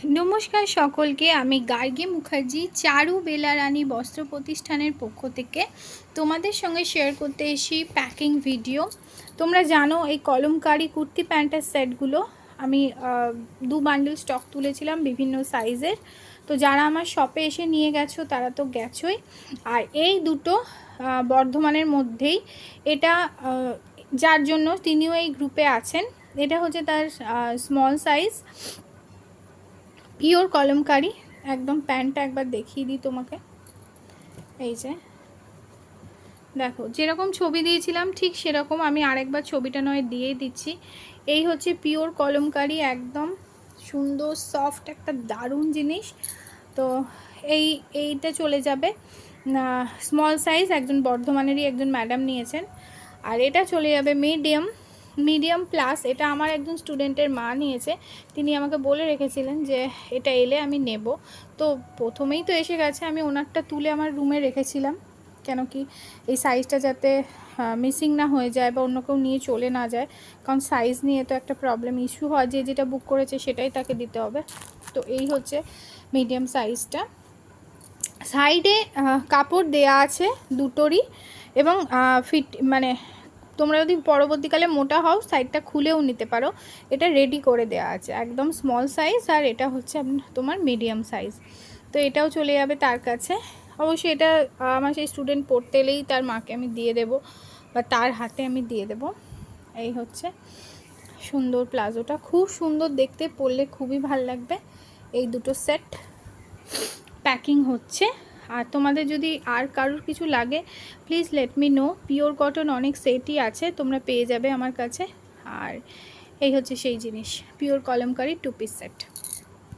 নমস্কার সকলকে, আমি গার্গী মুখার্জি চারু বেলা রানী বস্ত্র প্রতিষ্ঠানের পক্ষ থেকে তোমাদের সঙ্গে শেয়ার করতে এসেছি প্যাকিং ভিডিও। তোমরা জানো এই কলমকারি কুর্তি প্যান্টের সেটগুলো আমি 2 বান্ডেল স্টক তুলেছিলাম বিভিন্ন সাইজের। তো যারা আমার শপে এসে নিয়ে গেছো তারা তো গেছোই। আর এই দুটো বর্ধমানের মধ্যেই, এটা যার জন্য তিনিও এই গ্রুপে আছেন। এটা হচ্ছে তার স্মল সাইজ, পিওর কলমকারি। একদম প্যান্টটা একবার দেখিয়ে দিই তোমাকে। এই যে দেখো, যেরকম ছবি দিয়েছিলাম ঠিক সেরকম আমি আরেকবার ছবিটা নয় দিয়েই দিচ্ছি। এই হচ্ছে পিওর কলমকারি, একদম সুন্দর সফট একটা দারুণ জিনিস। তো এইটা চলে যাবে স্মল সাইজ, একজন বর্ধমানেরই একজন ম্যাডাম নিয়েছেন। আর এটা চলে যাবে মিডিয়াম প্লাস, এটা আমার একজন স্টুডেন্টের মা নিয়েছে। তিনি আমাকে বলে রেখেছিলেন যে এটা এলে আমি নেব। তো প্রথমেই তো এসে গেছে, আমি ওনারটা তুলে আমার রুমে রেখেছিলাম, কেন কি এই সাইজটা যাতে মিসিং না হয়ে যায় বা অন্য কেউ নিয়ে চলে না যায়। কারণ সাইজ নিয়ে তো একটা প্রবলেম ইস্যু হয়, যে যেটা বুক করেছে সেটাই তাকে দিতে হবে। তো এই হচ্ছে মিডিয়াম সাইজটা। সাইডে কাপড় দেয়া আছে দুটোরই, এবং ফিট মানে তোমরা যদি পরবর্তীকালে মোটা হও সাইডটা খুলেও নিতে পারো। এটা রেডি করে দেওয়া আছে, একদম স্মল সাইজ। আর এটা হচ্ছে তোমার মিডিয়াম সাইজ। তো এটাও চলে যাবে তার কাছে। অবশ্যই এটা আমার সেই স্টুডেন্ট পড়তে এলেই তার মাকে আমি দিয়ে দেব, বা তার হাতে আমি দিয়ে দেব। এই হচ্ছে সুন্দর প্লাজোটা, খুব সুন্দর দেখতে, পরলে খুবই ভাল লাগবে। এই দুটো সেট প্যাকিং হচ্ছে। আর তোমাদের যদি আর কারোর কিছু লাগে please let me no. Pure cotton অনেক সেটই আছে, তোমরা পেয়ে যাবে আমার কাছে। আর এই হচ্ছে সেই জিনিস, পিওর কলমকারি 2 পিস সেট।